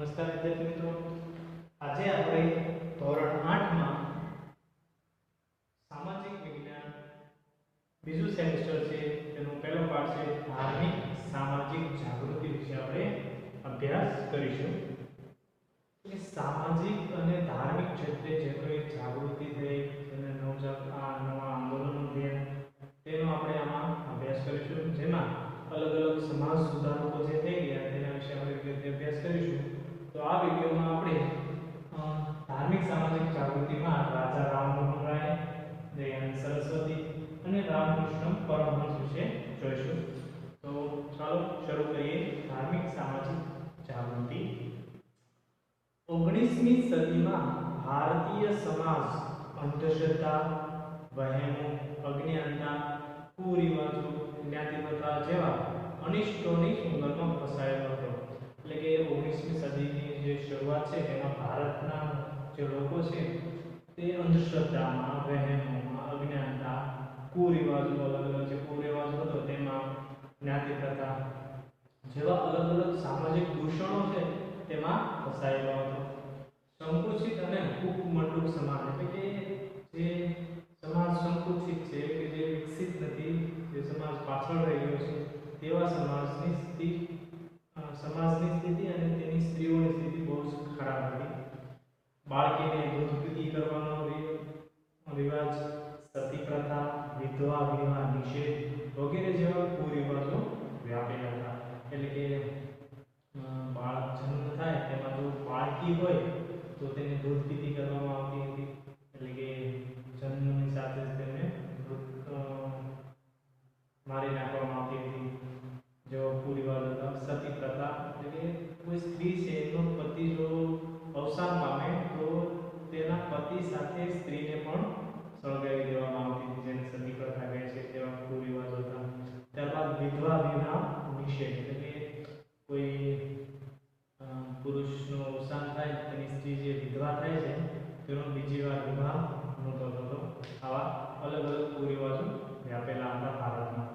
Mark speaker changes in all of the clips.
Speaker 1: નમસ્કાર વિદ્યાર્થી મિત્રો, આજે આપણે ધોરણ 8 માં સામાજિક વિજ્ઞાન બીજું સેમેસ્ટર છે તેનો પહેલો પાઠ છે ધાર્મિક સામાજિક જાગૃતિ વિશે આપણે અભ્યાસ કરીશું. કે સામાજિક અને ધાર્મિક ક્ષેત્રે જે કોઈ જાગૃતિ થઈ અને નવા આંદોલનો થયા તેનો આપણે આમાં અભ્યાસ કરીશું. જેમાં અલગ અલગ સમાજ સુધારકો જે થઈ ગયા તેના વિશે આપણે અભ્યાસ કરીશું. તો આ વિડિયોમાં આપણે ધાર્મિક સામાજિક જાગૃતિમાં રાજા રામમોહન રાય, દયાનંદ સરસ્વતી અને રામકૃષ્ણ પરમહંસ વિશે જોઈશું. તો ચાલો શરૂ કરીએ. ધાર્મિક સામાજિક જાગૃતિ 19મી સદીમાં ભારતીય સમાજ અંધશ્રદ્ધા, વહેમો, અજ્ઞાનતા, કુરિવાજો, જ્ઞાતિ પ્રથા જેવા અનિષ્ટોની ચુંગલમાં ફસાયેલો હતો. એટલે કે 19મી સદીની જે શરૂઆત છે તેમાં ભારતના જે લોકો છે તે અંધશ્રદ્ધામાં, વહેમોમાં, અજ્ઞાનતા, કુરિવાજો, અલગ અલગ જે કુરિવાજો હતો તેમાં જ્ઞાતિ પ્રથા જેવા અલગ અલગ સામાજિક દૂષણો છે તેમાં ફસાયેલો હતો. સંકુચિત અને ઉપમંડુક સમાજ એટલે કે જે સમાજ સંકુચિત છે કે જે વિકસિત નથી, જે સમાજ પાછળ રહી ગયો છે તેવા સમાજની સ્થિતિ અને તેની સ્ત્રીઓની સ્થિતિ બહુ ખરાબ હતી. બાળકીને દૂધપીતી કરવાનો રિવાજ, સતી પ્રથા, વિધવા વિવાહ નિષેધ વગેરે જેવા કુરિવાજો વ્યાપેલા હતા. એટલે કે બાળક જન્મ થાય તેમાં જો બાળકી હોય તો તેને દૂધપીતી કરવામાં આવતી હતી. એટલે કે જન્મની સાથે જ તેને મારી નાખવામાં આવતી હતી. જો કુરિવાજો હતા. સતી પ્રથા એટલે કે કોઈ સ્ત્રી છે એનો પતિ જો અવસાન પામે તો તેના પતિ સાથે સ્ત્રીને પણ સળગાવી દેવામાં આવતી હતી, જેને સતી પ્રથા કહે છે. તેવા કુરિવાજો હતા. ત્યારબાદ વિધવા વિવાહ નિષેધ એટલે કે કોઈ પુરુષનું અવસાન થાય તેની સ્ત્રી જે વિધવા થાય છે તેનો બીજી વાર વિવાહ નહોતો થતો. આવા અલગ અલગ કુરિવાજો વ્યાપેલા હતા ભારતમાં.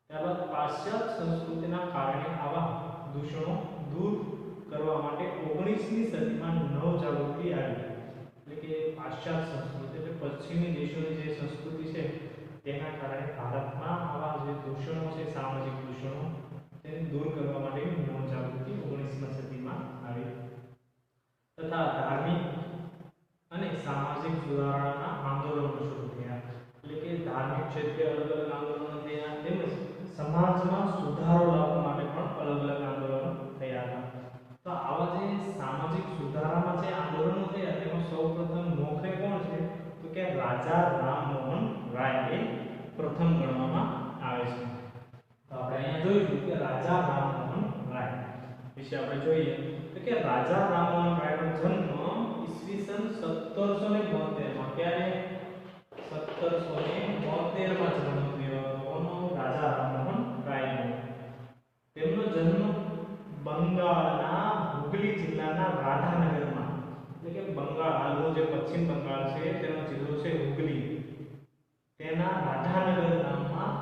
Speaker 1: ત્યારબાદ પાશ્ચાત્ય સંસ્કૃતિના કારણે આવા દૂષણો દૂર કરવા માટે 19મી સદીમાં નવ જાગૃતિ આવી. એટલે કે પાશ્ચાત્ય સંસ્કૃતિ એટલે પશ્ચિમી દેશોની જે સંસ્કૃતિ છે તેના કારણે ભારતમાં આવા જે દૂષણો છે, સામાજિક દૂષણો તેને દૂર કરવા માટે નવ જાગૃતિ 19મી સદીમાં આવી. તથા ધાર્મિક અને સામાજિક સુધારણાના આંદોલનો શરૂ થયા. એટલે કે ધાર્મિક ક્ષેત્રે અલગ અલગ આંદોલનો થયા, તેમજ સમાજમાં સુધારો લાવવા માટે પણ અલગ અલગ આંદોલનો થયા હતા. તો આવા જે સામાજિક સુધારામાં જે આંદોલનો થયા તેમાં સૌપ્રથમ નોખરે કોણ છે તો કે રાજા રામમોહન રાય એ પ્રથમ ગણવામાં આવે છે. તો આપણે અહીંયા જોઈશું કે રાજા રામમોહન રાય વિશે આપણે જોઈએ તો કે રાજા રામમોહન રાયનો જન્મ ઈસવીસન 1772 માં ક્યારે 1772 માં જન્મ થયો હતો રાજા રામમોહન રાયનો. તેમનો જન્મ બંગાળના હુગલી જિલ્લાના રાધાનગરમાં એટલે કે બંગાળ હાલનું જે પશ્ચિમ બંગાળ છે તેનો જિલ્લો છે હુગલી, તેના રાધાનગર ગામમાં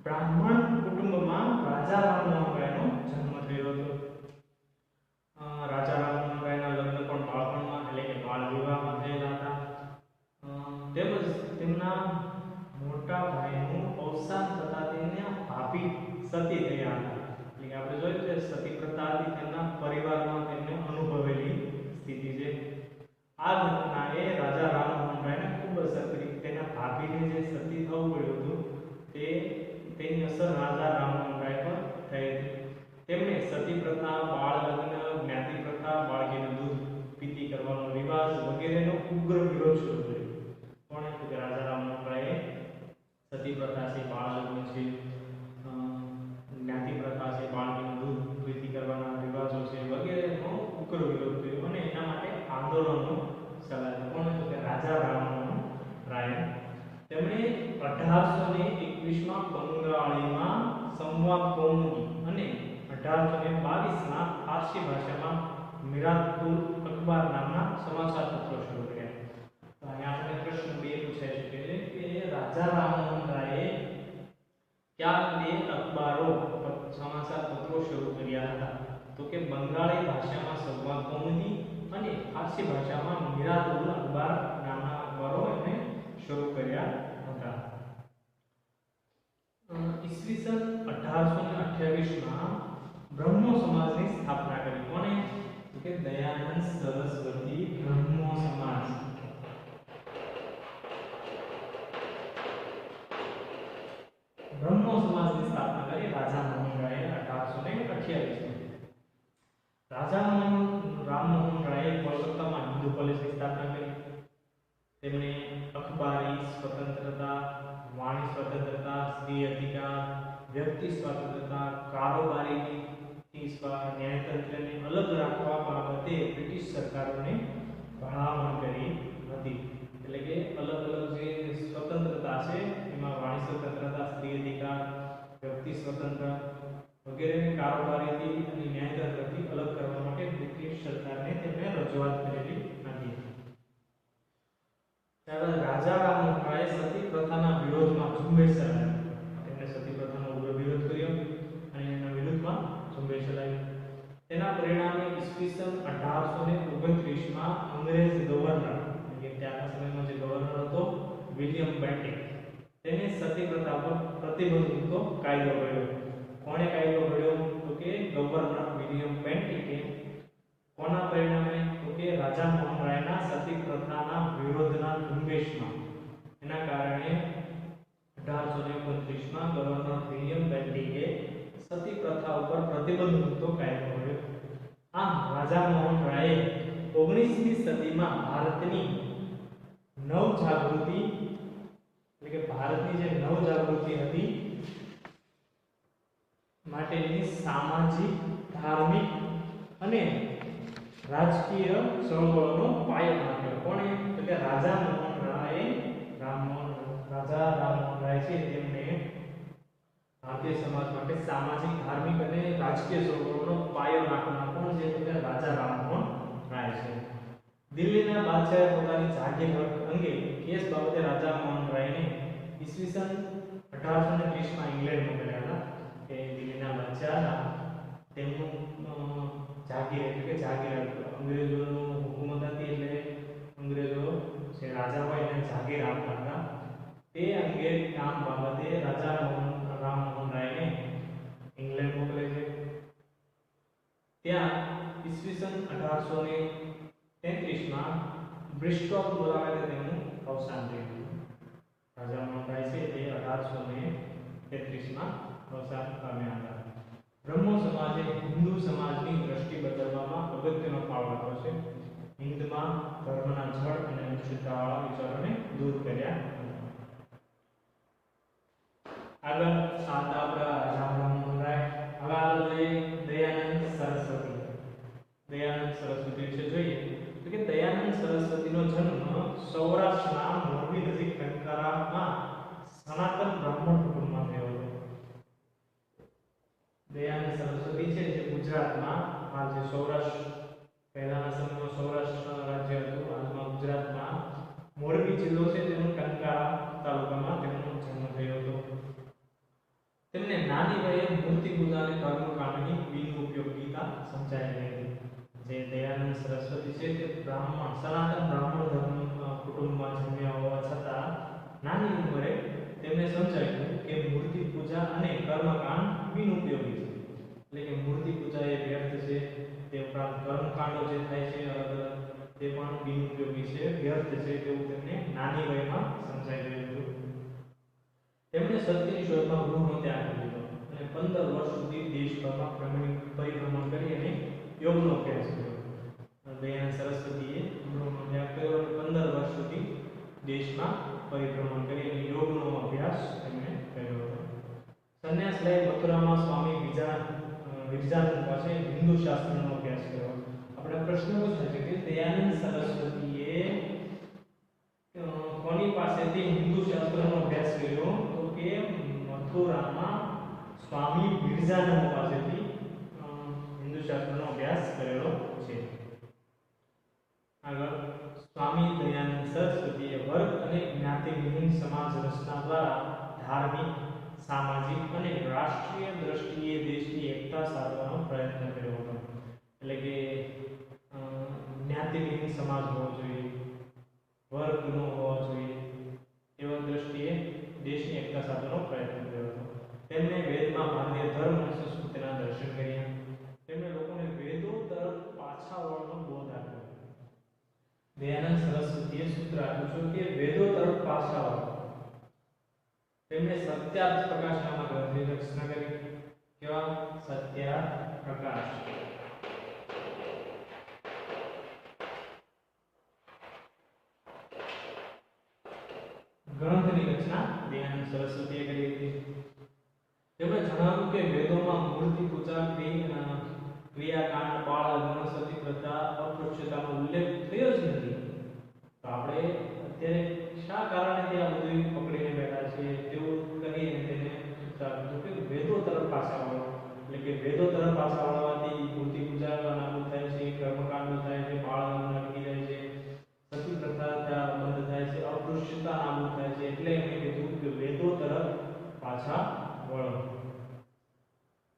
Speaker 1: બ્રાહ્મણ કુટુંબમાં રાજા રામમોહન રાયનો જન્મ થયો હતો. રાજા રામમોહન રાયના લગ્ન પણ બાળપણમાં એટલે કે બાળ વિવાહમાં થયેલા હતા. તેમજ તેમના મોટા ભાઈનું અવસાન થતાં તેમના ભાભી સતી થયા હતા. એટલે કે આપણે જોયું કે સતી પ્રથા હતી તેમના પરિવારમાં તેમને અનુભવેલી સ્થિતિ છે. આ ઘટનાએ રાજા રામમોહન રાયને ખૂબ અસર કરી. તેના ભાભીને જે સતી થવું પડ્યું હતું તેની અસર રાજા રામમોહન રાય પર થઈ હતી. તેમણે સતી પ્રથા, બાળ લગ્ન, જ્ઞાતિ પ્રથા, બાળકીને દૂધ પીતી કરવાનો રિવાજ વગેરેનો ઉગ્ર વિરોધ શરૂ કર્યો. કોણે તો કે રાજા રામમોહન રાયે સતી પ્રથા છે, બાળ લગ્ન છે, જ્ઞાતિ પ્રથા છે, બાળકીને દૂધ પીતી કરવાના રિવાજો છે વગેરેનો ઉગ્ર વિરોધ કર્યો અને એના માટે આંદોલનનો ચલાવ્યો. કોણે તો કે રાજા રામમોહન રાય. તેમણે 1821માં બંગાળીમાં સંવાદ કૌમુદી અને 1822માં ફારસી ભાષામાં મિરાતુલ અખબાર નામના સમાચાર પત્રો શરૂ કર્યા. તો અહીંયા આપણે પ્રશ્ન 2 પૂછાઈ શકે છે કે રાજા રામમોહન રાયે કયા બે અખબારો સમાચાર પત્રો શરૂ કર્યા હતા. તો કે બંગાળી ભાષામાં સંવાદ કૌમુદી અને ફારસી ભાષામાં મિરાતુલ અખબાર નામના અખબારો એમણે શરૂ કર્યા હતા. ઈસવીસન 1828 માં બ્રહ્મો સમાજની સ્થાપના કરી. કોણે? તો કે દયાનંદ સરસ્વતી બ્રહ્મો સમાજ. બ્રહ્મો સમાજની સ્થાપના કરી રાજા મોહન રાયે 1828 રાજા રામમોહન રાયે કોલકાતામાં હિન્દુ કોલેજની સ્થાપના કરી. તેમણે અખબારી સ્વતંત્રતા, વાણી સ્વતંત્રતા, સ્ત્રી અધિકાર, વ્યક્તિ સ્વતંત્રતા, કારોબારી ન્યાયતંત્રને અલગ રાખવા બાબતે બ્રિટિશ સરકારોને ભલામણ કરી હતી. એટલે કે અલગ અલગ જે સ્વતંત્રતા છે એમાં વાણી સ્વતંત્રતા, સ્ત્રી અધિકાર, વ્યક્તિ સ્વતંત્ર વગેરેને કારોબારીથી અને ન્યાયતંત્રથી અલગ કરવા માટે બ્રિટિશ સરકારને તેમણે રજૂઆત કરેલી હતી. ત્યારબાદ રાજા રામમોહન રાયે સતી પ્રથાના વિરોધમાં ઝુંબેશ ચલાવી. તેમણે સતી પ્રથાનો ઉગ્ર વિરોધ કર્યો અને એના વિરુદ્ધમાં ઝુંબેશ ચલાવી. તેના પરિણામે ઈસવીસન 1829 માં અંગ્રેજ ગવર્નર, કે ત્યારના સમયમાં જે ગવર્નર હતો વિલિયમ બેન્ટિક, તેને સતી પ્રથા પર પ્રતિબંધ મૂકતો કાયદો કર્યો. કોણે કાયદો કર્યો? તો કે ગવર્નર વિલિયમ બેન્ટિકે. કોના પરિણામે? તો કે રાજા મોહન રાયના સતી પ્રથાના વિરોધના ઝુંબેશમાં. એના કારણે 1829 માં ગવર્નર વિલિયમ બેન્ટિકે સતી પ્રથા ઉપર પ્રતિબંધ મૂકતો કાયદો કર્યો. આમ રાજા મોહન રાયે 19મી સદીમાં ભારતની નવજાગૃતિ, એટલે કે ભારતની જે નવજાગૃતિ હતી માટેની સામાજિક, ધાર્મિક અને રાજકીય ચળવળનો પાયો નાખ્યો. કોણે? તો કે રાજા રામમોહન રાય છે તેમને ભારતીય સમાજ માટે સામાજિક, ધાર્મિક અને રાજકીય ચળવળનો પાયો નાખનાર કોણ છે? તો કે રાજા રામમોહન રાય છે. દિલ્હીના બાદશાહે પોતાની જાગીર હક અંગે કેસ બાબતે રાજા મોહન રાયને ઈસવીસન 1830 માં ઇંગ્લેન્ડ મોકલ્યા હતા. કે દિલ્હીના બાદશાહ તેમનું જાગીર, એટલે કે જાગીર અંગ્રેજોનું હુકુમત હતી, એટલે અંગ્રેજો જે રાજા હોય એને જાગીર આપતા હતા. તે અંગે કામ બાબતે રાજા રામમોહન રાયને ઇંગ્લેન્ડ મોકલે છે. ત્યાં ઈસવીસન 1833 માં બ્રિસ્ટોલ મુલાકાતે તેમનું અવસાન થયું. રાજા મોહન રાય છે તે 1833 માં અવસાન પામ્યા હતા. બ્રહ્મો સમાજે હિન્દુ સમાજની દ્રષ્ટિ બદલવામાં અગત્યનો ફાળો આપ્યો છે. હિન્દમાં ધર્મના જળ અને અનિશ્ચિતતાવાળા વિચારોને દૂર કર્યા. આગળ આપણા રાજા રામમોહન રાય. હવે આગળ દયાનંદ સરસ્વતી. દયાનંદ સરસ્વતી વિશે જોઈએ તો કે દયાનંદ સરસ્વતીનો જન્મ સૌરાષ્ટ્રના મોરબી નજીક કંકારામાં સનાતન બ્રાહ્મણ કુટુંબમાં થયો હતો. દયાનંદ સરસ્વતી છે જે ગુજરાતમાં, હાલ જે સૌરાષ્ટ્ર, પહેલાના સમયમાં સૌરાષ્ટ્ર રાજ્ય હતું, હાલમાં ગુજરાતમાં મોરબી જિલ્લો છે તેનું કંકારા તાલુકામાં તેમનો જન્મ થયો હતો. તેમને નાની વયે મૂર્તિ પૂજા અને કર્મકાંડની બિનઉપયોગિતા સમજાઈ હતી. જે દયાનંદ સરસ્વતી છે તે બ્રાહ્મણ, સનાતન બ્રાહ્મણ ધર્મ કુટુંબમાં જન્મ્યા હોવા છતાં નાની ઉંમરે તેમને સમજાયું કે મૂર્તિ પૂજા અને કર્મકાંડ બિનઉપયોગી છે. એટલે કે મૂર્તિ પૂજા એ વ્યર્થ છે, તે ઉપરાંત કર્મકાંડો જે થાય છે અલગ અલગ તે પણ બિનઉપયોગી છે, વ્યર્થ છે, તેવું તેમને નાની વયમાં સમજાઈ ગયું હતું. તેમણે સત્યની શોધમાં ગૃહનો ત્યાગ કર્યો અને 15 વર્ષ સુધી દેશભરમાં પરિભ્રમણ કરી અને યોગનો અભ્યાસ કર્યો. દયાનંદ સરસ્વતીએ ગૃહનો ત્યાગ કર્યો અને 15 વર્ષ સુધી દેશમાં પરિભ્રમણ કરી અને યોગનો અભ્યાસ તેમણે કર્યો હતો. સંન્યાસ લઈ મથુરામાં સ્વામી વિરજાનંદ પાસે હિન્દુ શાસ્ત્રનો અભ્યાસ કર્યો. આપણે પ્રશ્ન પૂછાય છે કે દયાનંદ સરસ્વતીએ કોની પાસેથી હિન્દુ શાસ્ત્રનો અભ્યાસ કર્યો? તો કે મથુરામાં સ્વામી વિરજાનંદ પાસેથી હિન્દુ શાસ્ત્રનો અભ્યાસ કરેલો છે. આગળ સ્વામી દયાનંદ સરસ્વતીએ વર્ગ અને જ્ઞાતિવિહીન સમાજ રચના દ્વારા ધાર્મિક, સામાજિક અને રાષ્ટ્રીય દ્રષ્ટિએ દેશની એકતા સાધવાનો પ્રયત્ન કર્યો હતો. જ્ઞાતિવિહીન સમાજ હોવો જોઈએ, વર્ગનો હોવો જોઈએ, એવા દ્રષ્ટિએ દેશની એકતા સાધવાનો પ્રયત્ન કર્યો હતો. તેમણે વેદમાં ભારતીય ધર્મ અને સંસ્કૃતિના દર્શન કર્યા. તેમણે લોકોને વેદો તરફ પાછા વળવાનો બોધ આપ્યો. દયાનંદ સરસ્વતીએ સૂત્ર આપ્યું છે કે વેદો તરફ પાછા વળો. તેમણે સત્યાર્થ પ્રકાશ નામના ગ્રંથની રચના કરી. કેવા? સત્યાર્થ પ્રકાશ. ગ્રંથની રચના દયાનંદ સરસ્વતીએ કરી હતી. તેમણે જણાવ્યું કે વેદોમાં મૂર્તિ પૂજા, ક્રિયાકાંડ, બાળ, વનસ્પતિ પ્રથા, અપૃચ્છતાનો ઉલ્લેખ થયો જ નથી. તો આપણે અત્યારે શા કારણે ત્યાં બધું પકડીને બેઠા છે તેવું કરીને તેને સૂચવ્યું કે વેદો તરફ પાછા વળો. એટલે કે વેદો તરફ પાછા વળવાથી મૂર્તિ પૂજા નાબૂદ થાય છે, કર્મકાંડો થાય છે, બાળ અટકી જાય છે, સતી પ્રથા બંધ થાય છે, અપૃચ્છતા નાબૂદ થાય છે. એટલે એમણે કીધું કે વેદો તરફ પાછા વળો.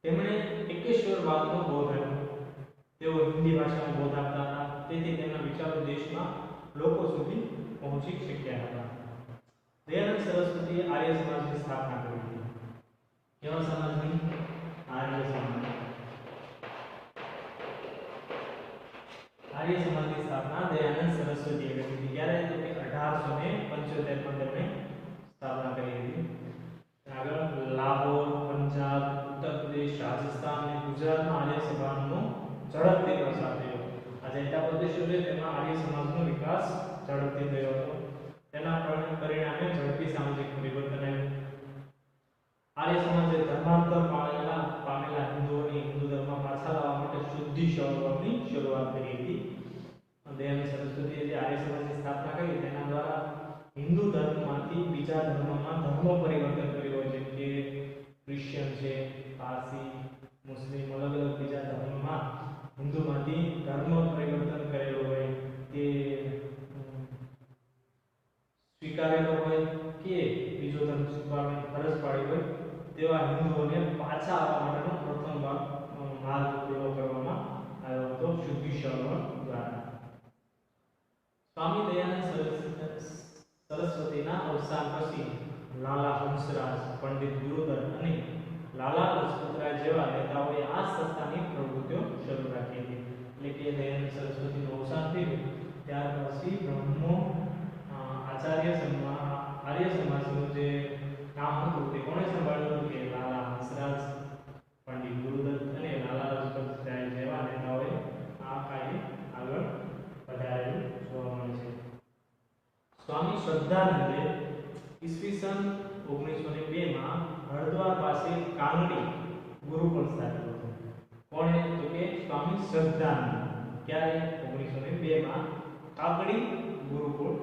Speaker 1: તેમણે એકેશ્વરવાદનો બોધ આપ્યો. તેઓ હિન્દી ભાષામાં બોધ આપતા હતા, તેથી તેમના વિચારો દેશમાં લોકો સુધી પહોંચી શક્યા હતા. દયાનંદ સરસ્વતીએ આર્ય સમાજની સ્થાપના કરી હતી. કેવા સમાજની? આર્ય સમાજ. આર્ય સમાજની સ્થાપના દયાનંદ સરસ્વતીએ કરી હતી. ક્યારે? તો કે 1875 માં તેમણે સ્થાપના કરી હતી. આગળ લાહોર, પંજાબ, ઉત્તર પ્રદેશ, રાજસ્થાન અને ગુજરાતમાં આર્ય સમાજનો ઝડપથી પ્રસાર થયો. આ જેટલા પ્રદેશો છે તેમાં આર્ય સમાજનો વિકાસ ઝડપથી થયો હતો. તેના પરિણામે ઝડપી સામાજિક પરિવર્તન આવ્યું. આર્ય સમાજે ધર્માંતર પામેલા હિન્દુઓને હિન્દુ ધર્મમાં પાછા લાવવા માટે શુદ્ધિ ચળવળની શરૂઆત કરી હતી. દયાનંદ સરસ્વતીએ જે આર્ય સમાજની સ્થાપના કરી તેના દ્વારા હિન્દુ ધર્મમાંથી બીજા ધર્મમાં ધર્મ પરિવર્તન કર્યું હોય, જેમ કે ક્રિશ્ચિયન છે, પારસી, મુસ્લિમ, અલગ અલગ બીજા ધર્મમાં હિન્દુમાંથી ધર્મ પરિવર્તન કરેલું હોય તે સ્વીકારેલો હોય કે બીજો ધર્મ સ્વીકારવાની ફરજ પાડી હોય તેવા હિન્દુઓને પાછા આવવા માટેનો પ્રથમ માર્ગ ખુલ્લો કરવામાં આવ્યો હતો શુદ્ધિ ચળવળ દ્વારા. સ્વામી દયાનંદ સરસ્વતીના અવસાન પછી લાલા હંસરાજ, પંડિત ગુરુદર અને લાલા લજપતરાય જેવા નેતાઓએ આ સંસ્થાની પ્રવૃત્તિઓ શરૂ રાખી હતી. એટલે કે દયાનંદ સરસ્વતીનું અવસાન થયું ત્યાર પછી બ્રહ્મો આર્ય સમાજનું જે કામ હતું તે કોણે સંભાળ્યું? કે લાલા હંસરાજ, પંડિત ગુરુદત્ત અને લાલા લજપતરાય જેવા નેતાઓએ આ કાર્ય આગળ વધારેલું જોવા મળે છે. સ્વામી શ્રદ્ધાનંદે ઈસવીસન 1902 માં હરદ્વાર પાસે કાંગડી ગુરુકુળ સ્થાપ્યું હતું. કોણે? તો કે સ્વામી શ્રદ્ધાનંદ. ક્યારે? 1902 માં કાંગડી ગુરુકુળ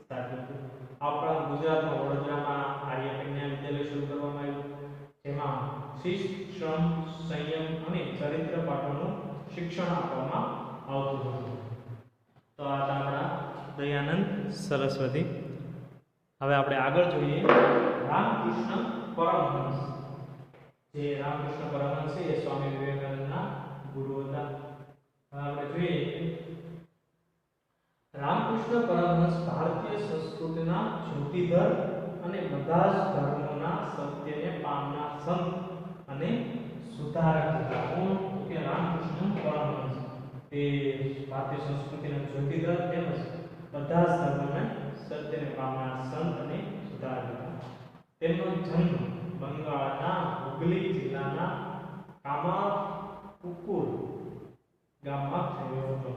Speaker 1: સ્થાપ્યું હતું. આપણા ગુજરાતમાં વડોદરામાં આર્ય કન્યા વિદ્યાલય શરૂ કરવામાં આવ્યું, જેમાં શિસ્ત, શ્રમ, સંયમ અને ચરિત્ર પાઠોનું શિક્ષણ આપવામાં આવતું હતું. તો આ આપણા દયાનંદ સરસ્વતી. હવે આપણે આગળ જોઈએ રામકૃષ્ણ પરમહંસ. જે રામકૃષ્ણ પરમહંસ છે એ સ્વામી વિવેકાનંદના ગુરુ હતા. આપણે જોઈએ રામકૃષ્ણ પરમહંસ ભારતીય સંસ્કૃતિના જ્યોતિધર અને બધા જ ધર્મોના સત્યને પામનાર સંત અને સુધારક હતા. કોણ? કે રામકૃષ્ણ પરમહંસ. તે ભારતીય સંસ્કૃતિના જ્યોતિધર તેમજ બધા જ ધર્મોના સત્યને પામનાર સંત અને સુધારક હતા. તેમનો જન્મ બંગાળના હુગલી જિલ્લાના કામાપુકુર ગામમાં થયો હતો.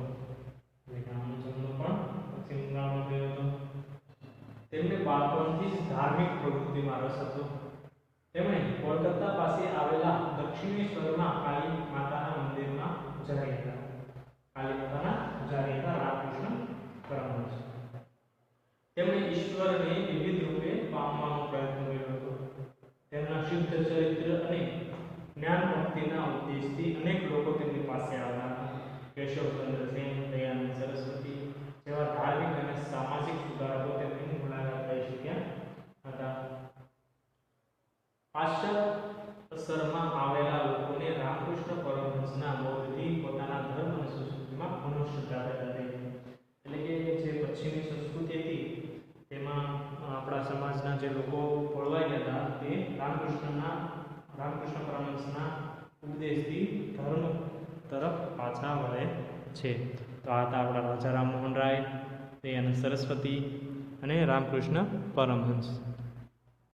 Speaker 1: ગામનો જન્મ પણ પશ્ચિમ બંગાળમાં થયો હતો. તેમને બાળપણથી જ ધાર્મિક પ્રવૃત્તિમાં રસ હતો. તેમણે કોલકાતા પાસે આવેલા દક્ષિણેશ્વરમાં કાલી માતાના મંદિરમાં પૂજારી હતા. કાલી માતાના પૂજારી હતા રામકૃષ્ણ પરમહંસ. તેમણે ઈશ્વરને વિવિધ રૂપે પામવાનો પ્રયત્ન કર્યો હતો. તેમના શુદ્ધ ચરિત્ર અને જ્ઞાન ભક્તિના ઉદ્દેશથી અનેક લોકો તેમની પાસે આવ્યા હતા. કેશવચંદ્ર સેન, દયાનંદ સરસ્વતી જેવા ધાર્મિક અને સામાજિક સુધારકો તેમની મુલાકાત લઈ શક્યા હતા. પાશ્ચાત્ય અસરમાં આવેલા લોકોને રામકૃષ્ણ પરમહંસના બોધથી પોતાના ધર્મ અને સંસ્કૃતિમાં પુનઃશ્રદ્ધા પેદા થઈ. લોકો પળવાઈ ગયા હતા તે રામકૃષ્ણ પરમહંસના ઉપદેશથી ધર્મ તરફ પાછા વળે છે. તો આ હતા આપણા રાજા રામમોહન રાય, દયાનંદ સરસ્વતી અને રામકૃષ્ણ પરમહંસ.